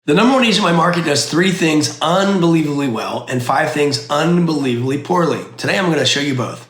The number one agent in my market does 3 things unbelievably well and 5 things unbelievably poorly. Today I'm going to show you both.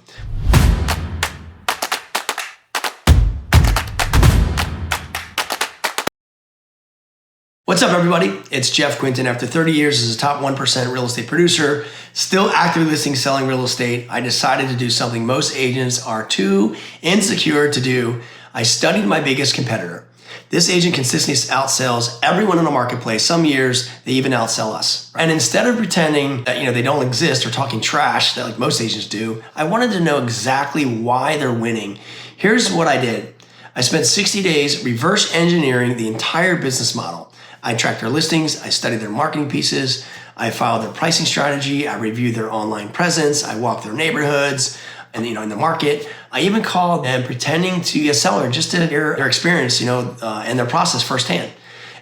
What's up, everybody? It's Jeff Quintin. After 30 years as a top 1% real estate producer, still actively listing, selling real estate, I decided to do something most agents are too insecure to do. I studied my biggest competitor. This agent consistently outsells everyone in the marketplace. Some years, they even outsell us. And instead of pretending that they don't exist or talking trash that like most agents do, I wanted to know exactly why they're winning. Here's what I did. I spent 60 days reverse engineering the entire business model. I tracked their listings, I studied their marketing pieces, I followed their pricing strategy, I reviewed their online presence, I walked their neighborhoods, and in the market. I even called them pretending to be a seller just to hear their experience, and their process firsthand.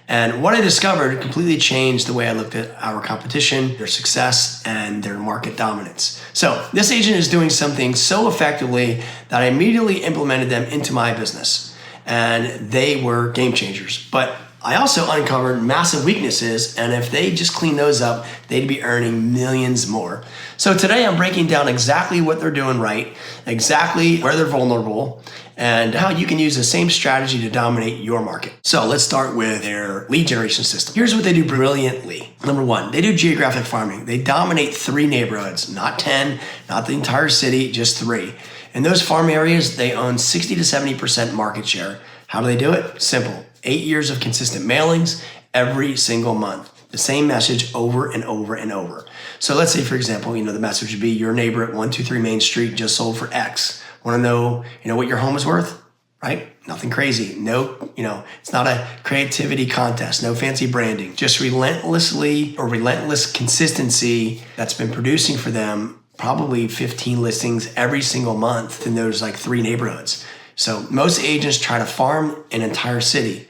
And what I discovered completely changed the way I looked at our competition, their success, and their market dominance. So this agent is doing something so effectively that I immediately implemented them into my business. And they were game changers. But I also uncovered massive weaknesses, and if they just clean those up, they'd be earning millions more. So today I'm breaking down exactly what they're doing right, exactly where they're vulnerable, and how you can use the same strategy to dominate your market. So let's start with their lead generation system. Here's what they do brilliantly. Number 1, they do geographic farming. They dominate 3 neighborhoods, not 10, not the entire city, just 3. In those farm areas, they own 60 to 70% market share. How do they do it? Simple. 8 years of consistent mailings every single month. The same message over and over and over. So let's say, for example, the message would be your neighbor at 123 Main Street just sold for X. Want to know, what your home is worth? Right? Nothing crazy. No, it's not a creativity contest. No fancy branding. Just relentless consistency that's been producing for them probably 15 listings every single month in those 3 neighborhoods. So most agents try to farm an entire city.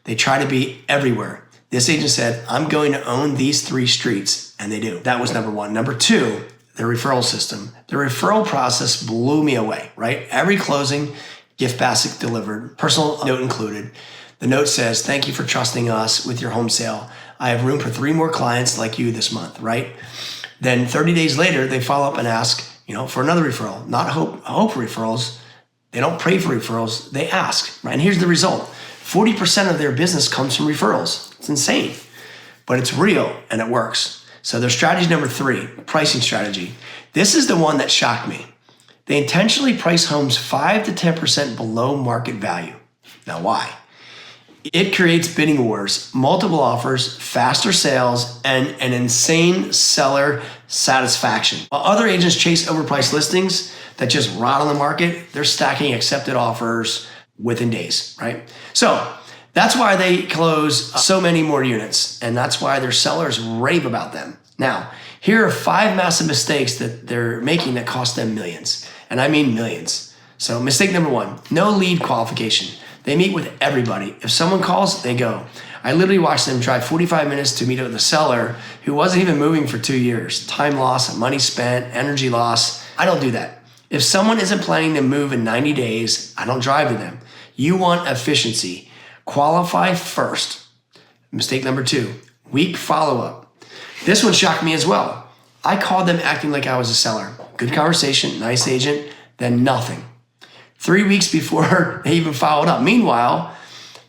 They try to be everywhere. This agent said, I'm going to own these 3 streets, and they do. That was number 1. Number 2, their referral system. The referral process blew me away, right? Every closing, gift basket delivered, personal note included. The note says, thank you for trusting us with your home sale. I have room for 3 more clients like you this month, right? Then 30 days later, they follow up and ask, for another referral. Not hope referrals. They don't pray for referrals, they ask, right? And here's the result. 40% of their business comes from referrals. It's insane, but it's real and it works. So their strategy number 3, pricing strategy. This is the one that shocked me. They intentionally price homes 5 to 10% below market value. Now why? It creates bidding wars, multiple offers, faster sales, and an insane seller satisfaction. While other agents chase overpriced listings that just rot on the market, they're stacking accepted offers within days, right? So that's why they close so many more units, and that's why their sellers rave about them. Now, here are 5 massive mistakes that they're making that cost them millions, and I mean millions. So mistake number 1, no lead qualification. They meet with everybody. If someone calls, they go. I literally watched them drive 45 minutes to meet with a seller who wasn't even moving for 2 years. Time loss, money spent, energy loss. I don't do that. If someone isn't planning to move in 90 days, I don't drive to them. You want efficiency. Qualify first. Mistake number 2, weak follow-up. This one shocked me as well. I called them acting like I was a seller. Good conversation, nice agent, then nothing. 3 weeks before they even followed up. Meanwhile,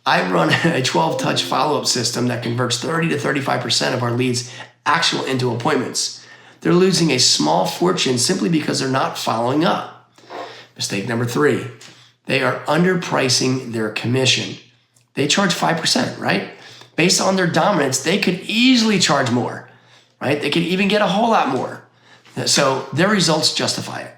I run a 12-touch follow-up system that converts 30 to 35% of our leads actual into appointments. They're losing a small fortune simply because they're not following up. Mistake number 3, they are underpricing their commission. They charge 5%, right? Based on their dominance, they could easily charge more, right? They could even get a whole lot more. So their results justify it.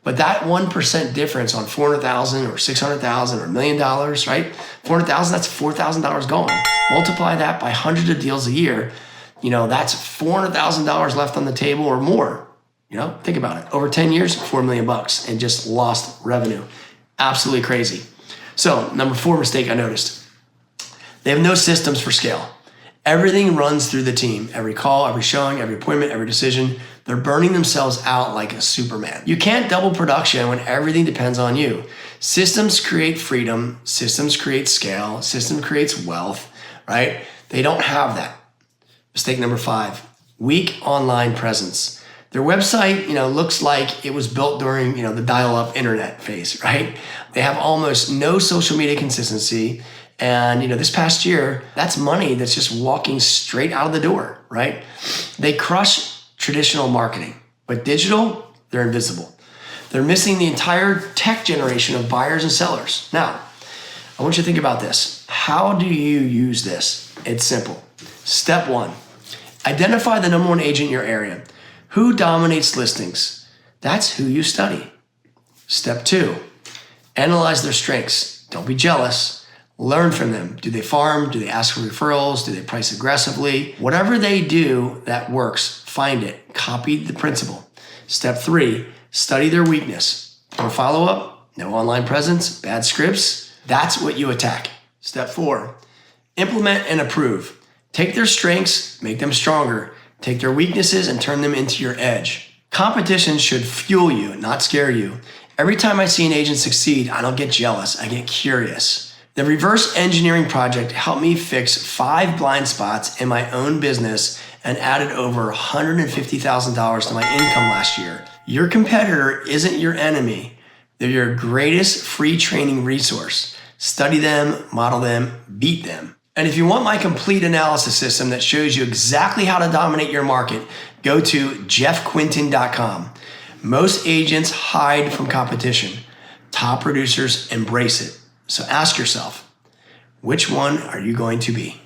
But that 1% difference on $400,000 or $600,000 or $1 million, right? $400,000, that's $4,000 gone. Multiply that by hundreds of deals a year. That's $400,000 left on the table or more. Think about it. Over 10 years, $4 million and just lost revenue. Absolutely crazy. So number 4 mistake I noticed. They have no systems for scale. Everything runs through the team. Every call, every showing, every appointment, every decision. They're burning themselves out like a Superman. You can't double production when everything depends on you. Systems create freedom. Systems create scale. Systems creates wealth, right? They don't have that. Mistake number 5, weak online presence. Their website, looks like it was built during, the dial-up internet phase, right? They have almost no social media consistency. And, this past year, that's money that's just walking straight out of the door, right? They crush traditional marketing, but digital, they're invisible. They're missing the entire tech generation of buyers and sellers. Now, I want you to think about this. How do you use this? It's simple. Step 1, identify the number 1 agent in your area. Who dominates listings? That's who you study. Step 2, analyze their strengths. Don't be jealous. Learn from them. Do they farm? Do they ask for referrals? Do they price aggressively? Whatever they do that works, find it. Copy the principle. Step 3, study their weakness. No follow-up, no online presence, bad scripts. That's what you attack. Step 4, implement and approve. Take their strengths, make them stronger. Take their weaknesses and turn them into your edge. Competition should fuel you, not scare you. Every time I see an agent succeed, I don't get jealous, I get curious. The reverse engineering project helped me fix 5 blind spots in my own business and added over $150,000 to my income last year. Your competitor isn't your enemy. They're your greatest free training resource. Study them, model them, beat them. And if you want my complete analysis system that shows you exactly how to dominate your market, go to jeffquintin.com. Most agents hide from competition. Top producers embrace it. So ask yourself, which one are you going to be?